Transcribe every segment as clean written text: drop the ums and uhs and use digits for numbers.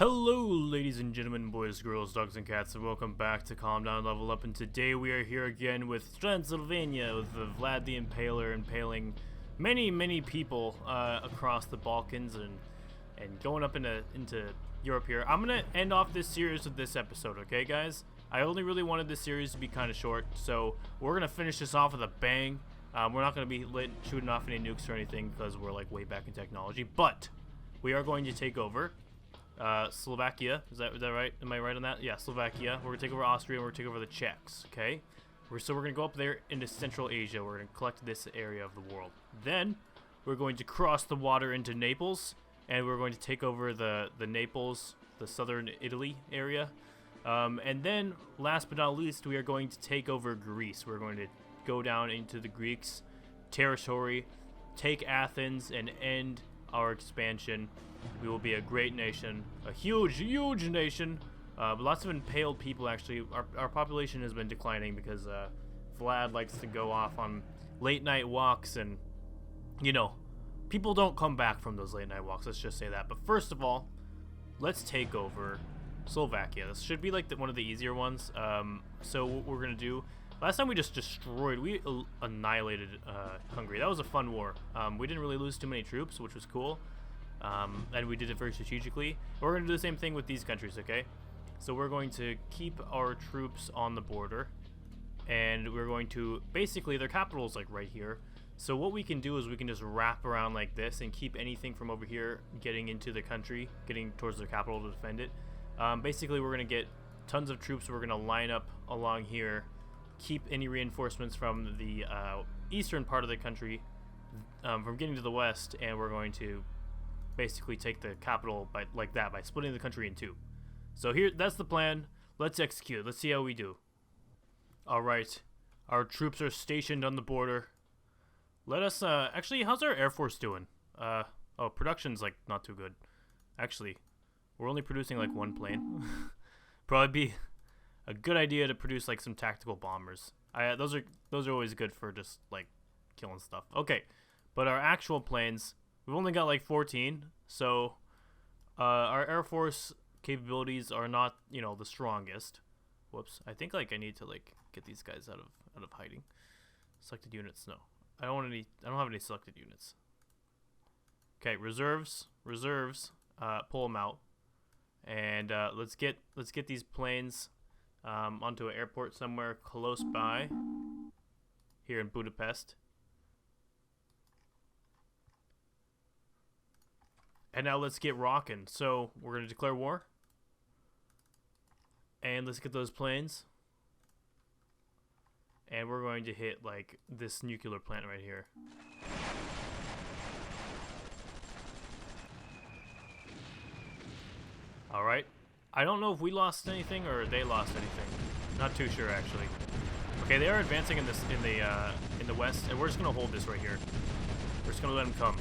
Hello ladies and gentlemen, boys, girls, dogs and cats, and welcome back to Calm Down Level Up, and today we are here again with Transylvania, with Vlad the Impaler impaling many people across the Balkans and going up into Europe here. I'm gonna end off this series with this episode, okay guys? I only really wanted this series to be kind of short, so we're gonna finish this off with a bang. We're not gonna be shooting off any nukes or anything because we're like way back in technology, but we are going to take over Slovakia. Is that right? Am I right on that? Yeah, Slovakia. We're gonna take over Austria and we're gonna take over the Czechs, okay? So we're gonna go up there into Central Asia. We're gonna collect this area of the world. Then we're going to cross the water into Naples, and we're going to take over the Naples, the southern Italy area. And then, last but not least, we are going to take over Greece. We're going to go down into the Greeks' territory, take Athens, and end our expansion. We will be a great nation, a huge nation, but lots of impaled people. Actually, our population has been declining because Vlad likes to go off on late night walks, and you know, people don't come back from those late night walks, let's just say that. But first of all, let's take over Slovakia. This should be like one of the easier ones. So what we're gonna do, last time we just destroyed, we annihilated Hungary. That was a fun war. We didn't really lose too many troops, which was cool. And we did it very strategically. We're going to do the same thing with these countries, okay? So we're going to keep our troops on the border, and we're going to, basically, their capital is like right here. So what we can do is we can just wrap around like this and keep anything from over here getting into the country, getting towards their capital to defend it. Basically, we're going to get tons of troops. We're going to line up along here, keep any reinforcements from the eastern part of the country from getting to the west, and we're going to basically take the capital by splitting the country in two. So here, that's the plan. Let's execute. Let's see how we do. All right, our troops are stationed on the border. Let us actually, how's our Air Force doing? Oh, production's like not too good. Actually, we're only producing like one plane. Probably be a good idea to produce like some tactical bombers. Those are always good for just like killing stuff. Okay, but our actual planes, we've only got like 14, so our Air Force capabilities are not, you know, the strongest. Whoops! I think like I need to like get these guys out of hiding. Selected units, no. I don't have any selected units. Okay, reserves. Pull them out, and let's get these planes onto an airport somewhere close by here in Budapest. And now let's get rocking. So we're going to declare war. And let's get those planes. And we're going to hit like this nuclear plant right here. Alright. I don't know if we lost anything or they lost anything. Not too sure actually. Okay, they are advancing in the west, and we're just going to hold this right here. We're just going to let them come.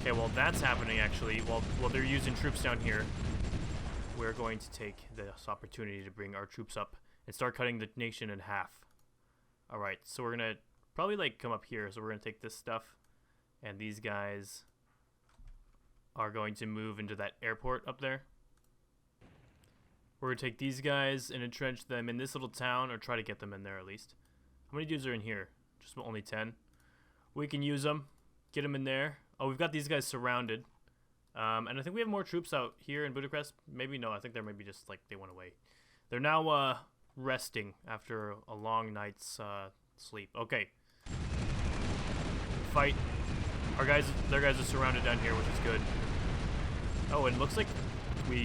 Okay, well that's happening actually. While they're using troops down here, we're going to take this opportunity to bring our troops up and start cutting the nation in half. Alright, so we're gonna probably like come up here. So we're gonna take this stuff, and these guys are going to move into that airport up there. We're gonna take these guys and entrench them in this little town, or try to get them in there at least. How many dudes are in here? Just only 10. We can use them, get them in there. Oh, we've got these guys surrounded. And I think we have more troops out here in Budapest. Maybe no, I think they're maybe just like they went away. They're now resting after a long night's sleep. Okay. Fight. Their guys are surrounded down here, which is good. Oh, and it looks like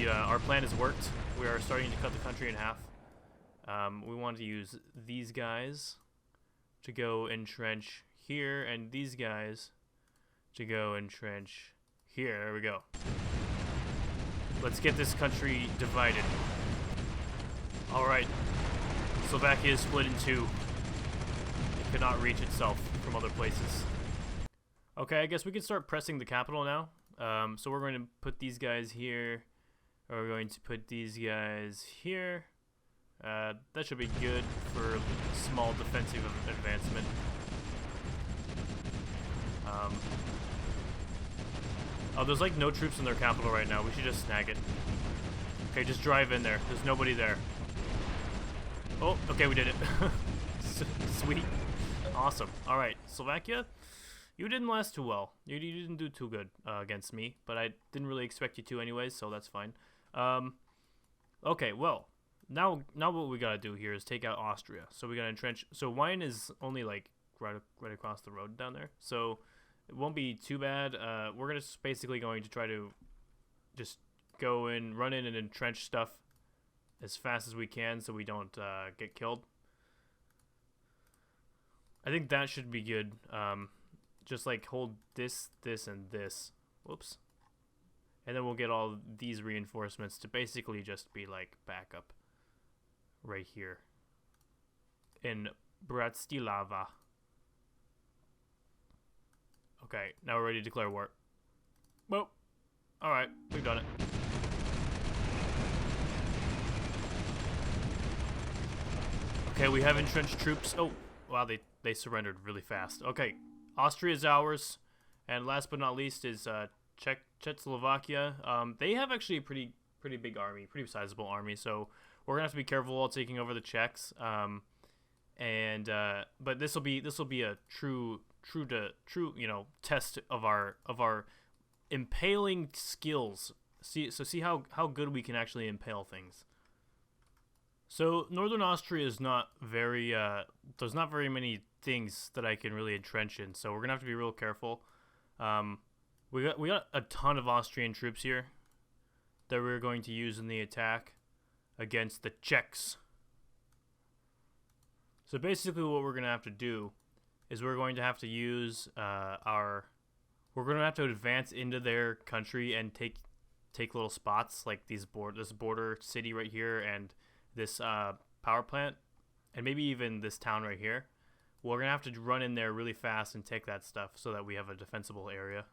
our plan has worked. We are starting to cut the country in half. We want to use these guys to go entrench here, and these guys to go entrench here. There we go. Let's get this country divided. Alright. Slovakia is split in two. It could not reach itself from other places. Okay, I guess we can start pressing the capital now. So we're going to put these guys here. We're going to put these guys here. That should be good for small defensive advancement. Oh, there's like no troops in their capital right now. We should just snag it. Okay, just drive in there. There's nobody there. Oh, okay, we did it. Sweet. Awesome. Alright, Slovakia, you didn't last too well. You didn't do too good against me, but I didn't really expect you to anyways, so that's fine. Okay, well, now what we gotta do here is take out Austria. So we gotta entrench. So Wine is only like right across the road down there, so it won't be too bad. We're just basically going to try to just go in, run in and entrench stuff as fast as we can so we don't get killed. I think that should be good. Just like hold this, this, and this. Whoops. And then we'll get all these reinforcements to basically just be like backup right here in Bratislava. Okay, now we're ready to declare war. Well, alright, we've done it. Okay, we have entrenched troops. Oh, wow, they surrendered really fast. Okay, Austria is ours. And last but not least is Czechoslovakia. They have actually a pretty big army, pretty sizable army, so we're gonna have to be careful while taking over the Czechs. But this will be a true test of our impaling skills. See how good we can actually impale things. So Northern Austria is not very there's not very many things that I can really entrench in, so we're gonna have to be real careful. We got a ton of Austrian troops here that we're going to use in the attack against the Czechs. So basically what we're gonna have to do is we're going to have to use we're going to have to advance into their country and take little spots like this border city right here and this power plant and maybe even this town right here. We're going to have to run in there really fast and take that stuff so that we have a defensible area.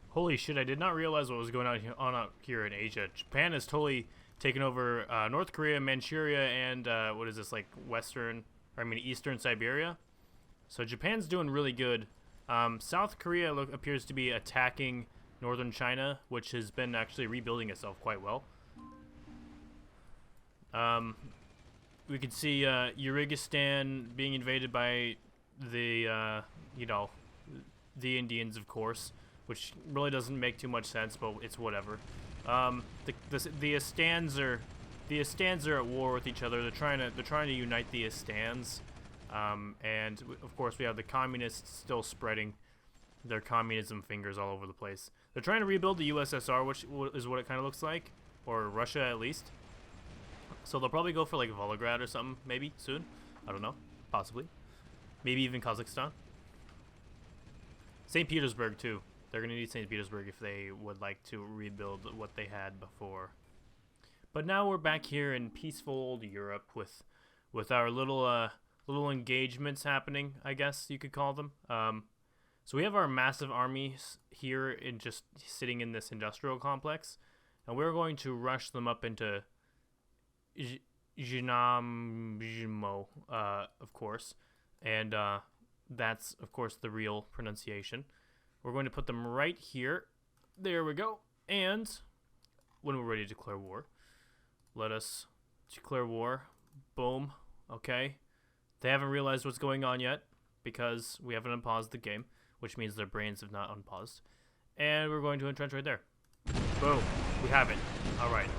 Holy shit, I did not realize what was going on out here in Asia. Japan has totally taken over North Korea, Manchuria, and what is this, like Eastern Siberia. So Japan's doing really good. South Korea appears to be attacking northern China, which has been actually rebuilding itself quite well. We can see Kyrgyzstan being invaded by the Indians, of course, which really doesn't make too much sense, but it's whatever. The Astans are at war with each other. They're trying to unite the Astans, and of course we have the communists still spreading their communism fingers all over the place. They're trying to rebuild the USSR, which is what it kind of looks like, or Russia at least. So they'll probably go for like Volgograd or something, maybe soon. I don't know, possibly. Maybe even Kazakhstan. St. Petersburg too. They're gonna need St. Petersburg if they would like to rebuild what they had before. But now we're back here in peaceful old Europe with our little engagements happening, I guess you could call them. So we have our massive armies here in just sitting in this industrial complex, and we're going to rush them up into Znammo, of course, and that's of course the real pronunciation. We're going to put them right here. There we go. And when we're ready to declare war, let us declare war. Boom. Okay. They haven't realized what's going on yet because we haven't unpaused the game, which means their brains have not unpaused. And we're going to entrench right there. Boom. We have it. All right.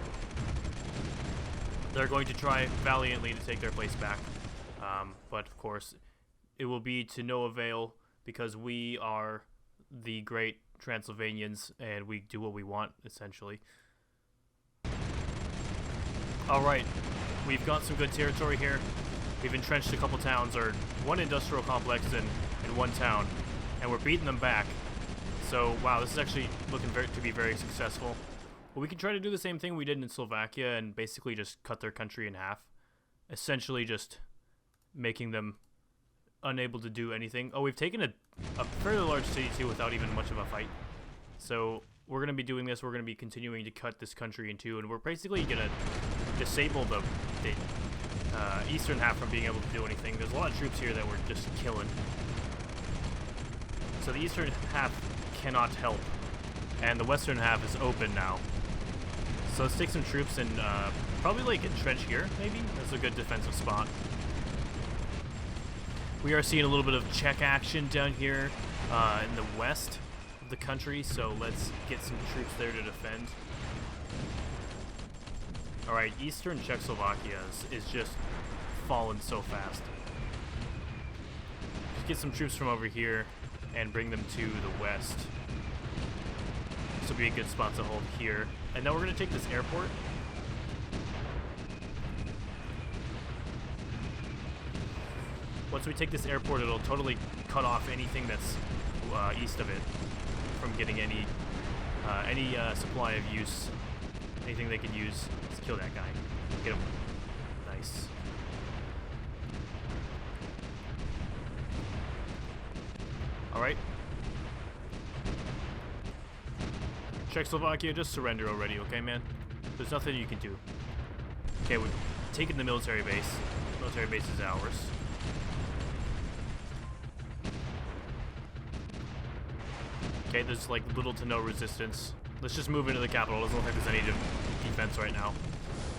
They're going to try valiantly to take their place back. But of course, it will be to no avail because we are the great Transylvanians and we do what we want, essentially. Alright, we've got some good territory here. We've entrenched a couple towns, or one industrial complex and one town, and we're beating them back. So, wow, this is actually looking to be very successful. But we can try to do the same thing we did in Slovakia and basically just cut their country in half. Essentially just making them unable to do anything. Oh, we've taken a fairly large city too without even much of a fight. So we're going to be doing this. We're going to be continuing to cut this country in two, and we're basically going to disable the eastern half from being able to do anything. There's a lot of troops here that we're just killing. So the eastern half cannot help and the western half is open now. So let's take some troops and probably like entrench here, maybe? That's a good defensive spot. We are seeing a little bit of Czech action down here in the west of the country, so let's get some troops there to defend. Alright, eastern Czechoslovakia is just falling so fast. Just get some troops from over here and bring them to the west. This will be a good spot to hold here. And now we're going to take this airport. Once we take this airport, it'll totally cut off anything that's east of it from getting any supply of use. Anything they can use. Let's kill that guy. Get him. Nice. Alright. Czechoslovakia, just surrender already, okay, man? There's nothing you can do. Okay, we've taken the military base. Military base is ours. Okay, there's like little to no resistance. Let's just move into the capital. Doesn't look like there's any defense right now.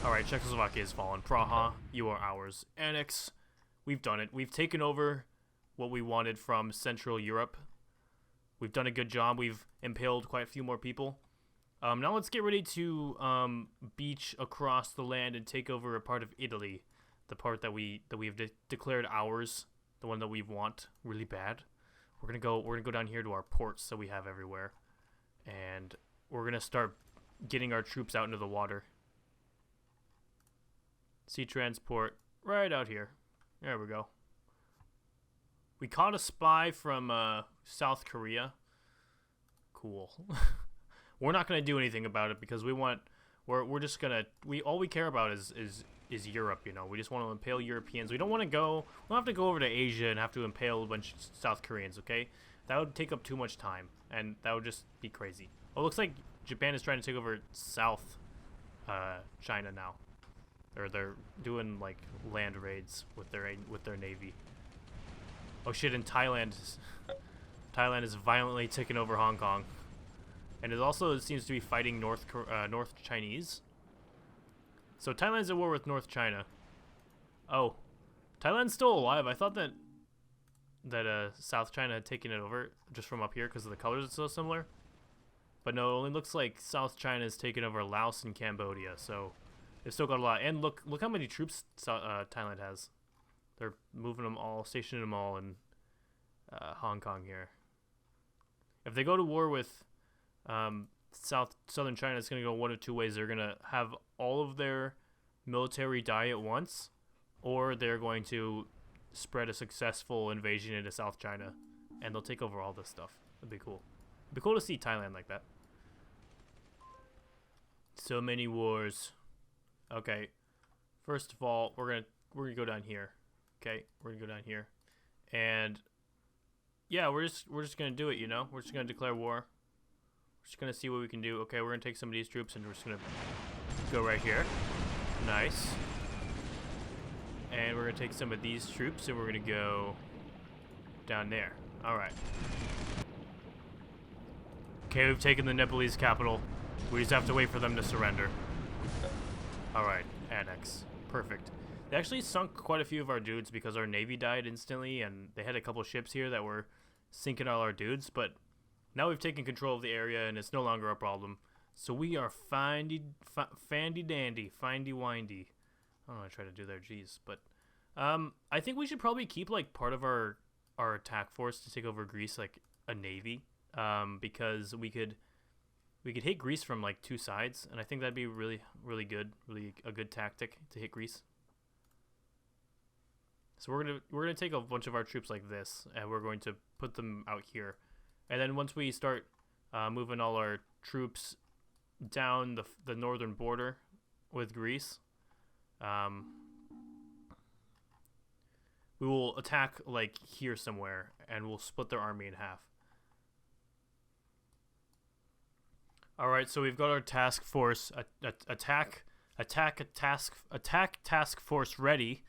Alright, Czechoslovakia has fallen. Praha, you are ours. Annex, we've done it. We've taken over what we wanted from Central Europe. We've done a good job. We've impaled quite a few more people. Now let's get ready to beach across the land and take over a part of Italy. The part that we have declared ours. The one that we want really bad. We're gonna go down here to our ports that we have everywhere. And we're gonna start getting our troops out into the water. Sea transport right out here. There we go. We caught a spy from South Korea. Cool. We're not gonna do anything about it because we're just gonna all we care about is Europe, you know. We just want to impale Europeans. We don't have to go over to Asia and have to impale a bunch of South Koreans, okay? That would take up too much time and that would just be crazy. Oh, it looks like Japan is trying to take over South China now. Or they're doing like land raids with their navy. Oh shit, and Thailand is violently taking over Hong Kong. And it seems to be fighting North Chinese. So Thailand's at war with North China. Oh, Thailand's still alive. I thought that South China had taken it over just from up here because the colors are so similar. But no, it only looks like South China has taken over Laos and Cambodia. So they've still got a lot. And look how many troops Thailand has. They're moving them all, stationing them all in Hong Kong here. If they go to war with Southern China, it's going to go one of two ways. They're going to have all of their military die at once, or they're going to spread a successful invasion into South China, and they'll take over all this stuff. That'd be cool. It'd be cool to see Thailand like that. So many wars. Okay, first of all, we're gonna go down here. Okay, we're gonna go down here, and yeah, we're just gonna do it. You know, we're just gonna declare war. We're just gonna see what we can do. Okay, we're gonna take some of these troops and we're just gonna go right here. Nice. And we're gonna take some of these troops and we're gonna go down there. All right. Okay, we've taken the Nepalese capital. We just have to wait for them to surrender. All right, annex. Perfect. They actually sunk quite a few of our dudes because our navy died instantly, and they had a couple ships here that were sinking all our dudes, but now we've taken control of the area and it's no longer a problem. So we are fandy dandy, findy windy. I don't know what I try to do there, jeez. But I think we should probably keep like part of our attack force to take over Greece, like a navy, because we could hit Greece from like two sides, and I think that'd be really good, really a good tactic to hit Greece. So we're gonna take a bunch of our troops like this, and we're going to put them out here. And then once we start moving all our troops down the northern border with Greece, we will attack like here somewhere, and we'll split their army in half. All right, so we've got our task force attack task force ready.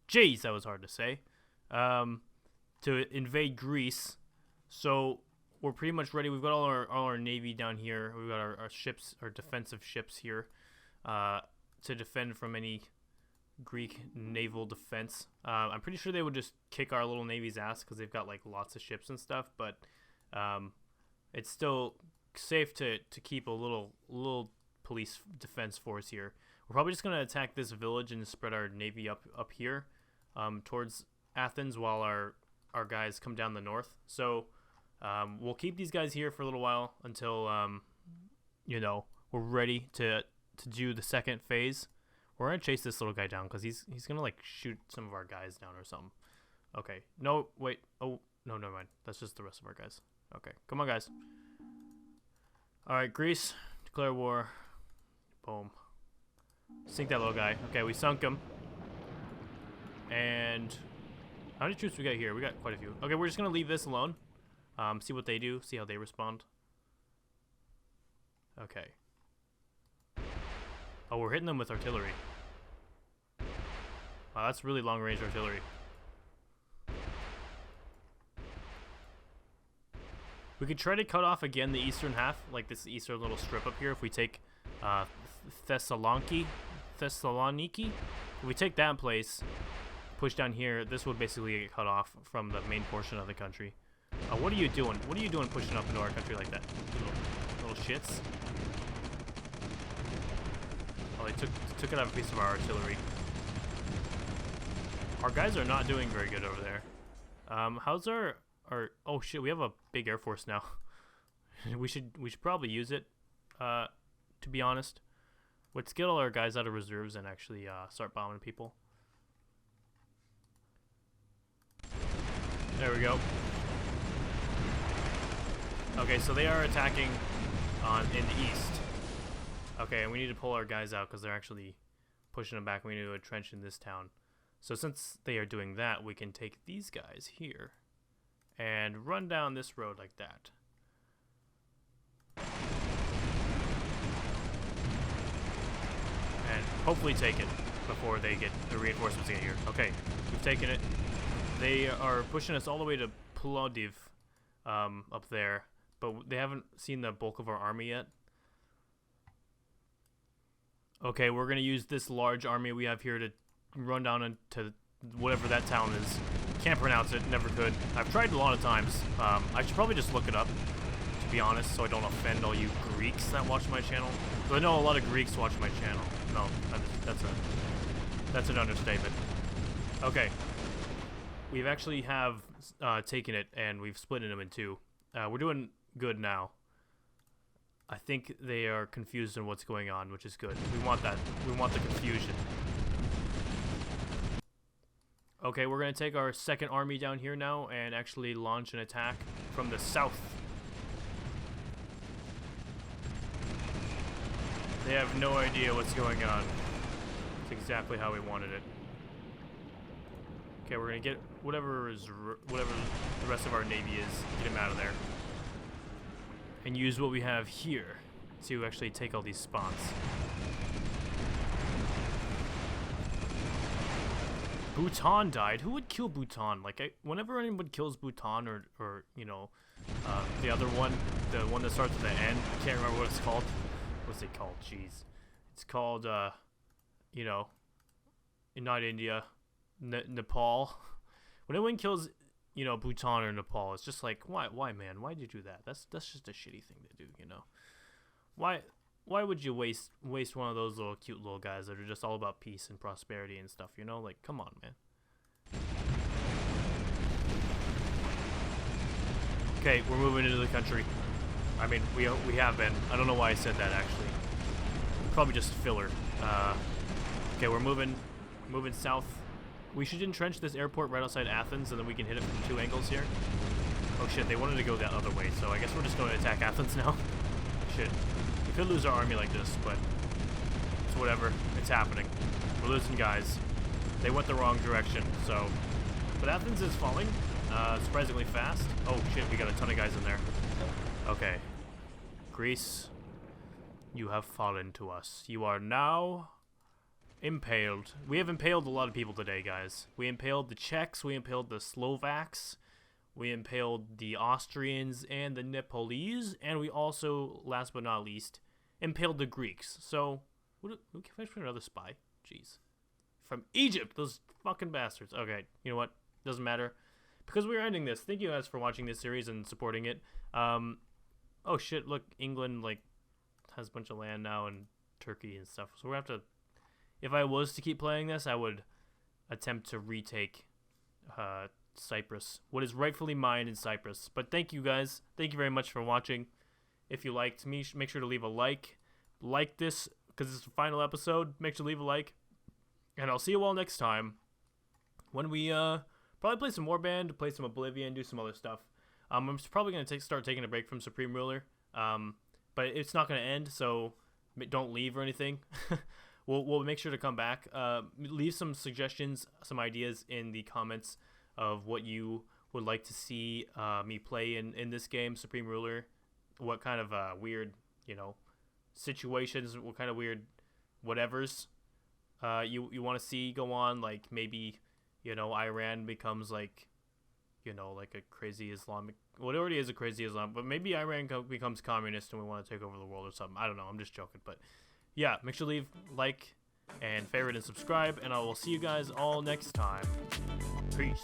Jeez, that was hard to say. To invade Greece. So we're pretty much ready. We've got all our navy down here. We've got our ships, our defensive ships here, to defend from any Greek naval defense. I'm pretty sure they would just kick our little navy's ass because they've got like lots of ships and stuff. But it's still safe to keep a little police defense force here. We're probably just gonna attack this village and spread our navy up here, towards Athens, while our guys come down the north. So we'll keep these guys here for a little while until you know, we're ready to do the second phase. We're gonna chase this little guy down because he's gonna like shoot some of our guys down or something. Okay. No, wait. Oh no, never mind. That's just the rest of our guys. Okay, come on, guys. All right, Greece, declare war. Boom. Sink that little guy. Okay, we sunk him. And how many troops we got here? We got quite a few. Okay, we're just gonna leave this alone. See what they do. See how they respond. Okay. Oh, we're hitting them with artillery. Wow, that's really long-range artillery. We could try to cut off again the eastern half, like this eastern little strip up here. If we take Thessaloniki, if we take that place, push down here, this would basically get cut off from the main portion of the country. What are you doing? What are you doing pushing up into our country like that? Little shits. Oh, they took it out of a piece of our artillery. Our guys are not doing very good over there. How's our oh shit, we have a big air force now. we should probably use it, to be honest. Let's get all our guys out of reserves and actually start bombing people. There we go. Okay, so they are attacking in the east. Okay, and we need to pull our guys out because they're actually pushing them back. We need to entrench in this town. So since they are doing that, we can take these guys here and run down this road like that. And hopefully take it before they get the reinforcements get here. Okay, we've taken it. They are pushing us all the way to Plovdiv, up there, but they haven't seen the bulk of our army yet. Okay, we're gonna use this large army we have here to run down into whatever that town is. Can't pronounce it, never could. I've tried a lot of times. I should probably just look it up, to be honest, so I don't offend all you Greeks that watch my channel. But I know a lot of Greeks watch my channel. No, that's an understatement. Okay. We've actually have taken it, and we've split them in two. We're doing good now. I think they are confused on what's going on, which is good. We want that. We want the confusion. Okay, we're going to take our second army down here now and actually launch an attack from the south. They have no idea what's going on. It's exactly how we wanted it. Okay, we're going to get whatever the rest of our navy is, get them out of there. And use what we have here to actually take all these spots. Bhutan died. Who would kill Bhutan? Like, whenever anyone kills Bhutan or you know, the other one, the one that starts with the N, I can't remember what it's called. What's it called? Jeez. It's called, you know, not India, Nepal. When anyone kills, you know, Bhutan or Nepal, it's just like, why, man? Why'd you do that? That's just a shitty thing to do, you know. Why would you waste one of those little cute little guys that are just all about peace and prosperity and stuff, you know? Like, come on, man. Okay, we're moving into the country. I mean, we have been. I don't know why I said that, actually. Probably just filler. Okay, we're moving south. We should entrench this airport right outside Athens, and then we can hit it from two angles here. Oh shit, they wanted to go that other way, so I guess we're just going to attack Athens now. Shit. We could lose our army like this, but it's whatever. It's happening. We're losing guys. They went the wrong direction, so... But Athens is falling, surprisingly fast. Oh shit, we got a ton of guys in there. Okay. Greece, you have fallen to us. You are now impaled. We have impaled a lot of people today, guys. We impaled the Czechs, we impaled the Slovaks, We impaled the Austrians and the Nepalese, and we also, last but not least, impaled the Greeks. So, can I find another spy? Jeez. From Egypt, those fucking bastards. Okay, you know what? Doesn't matter. Because we're ending this. Thank you guys for watching this series and supporting it. Oh shit, look, England, like, has a bunch of land now, and Turkey and stuff. So we have to, if I was to keep playing this, I would attempt to retake Cyprus, what is rightfully mine in Cyprus. But thank you guys. Thank you very much for watching. If you liked me, make sure to leave a like. Like this, because it's the final episode. Make sure to leave a like. And I'll see you all next time when we probably play some Warband, play some Oblivion, do some other stuff. I'm probably going to start taking a break from Supreme Ruler. But it's not going to end, so don't leave or anything. We'll make sure to come back. Leave some suggestions, some ideas in the comments of what you would like to see me play in this game, Supreme Ruler. What kind of weird, situations, what kind of weird whatevers you want to see go on. Like maybe, Iran becomes like a crazy Islamic, well, it already is a crazy Islam, but maybe Iran becomes communist and we want to take over the world or something. I don't know. I'm just joking. But yeah, make sure to leave like and favorite and subscribe, and I will see you guys all next time. Peace.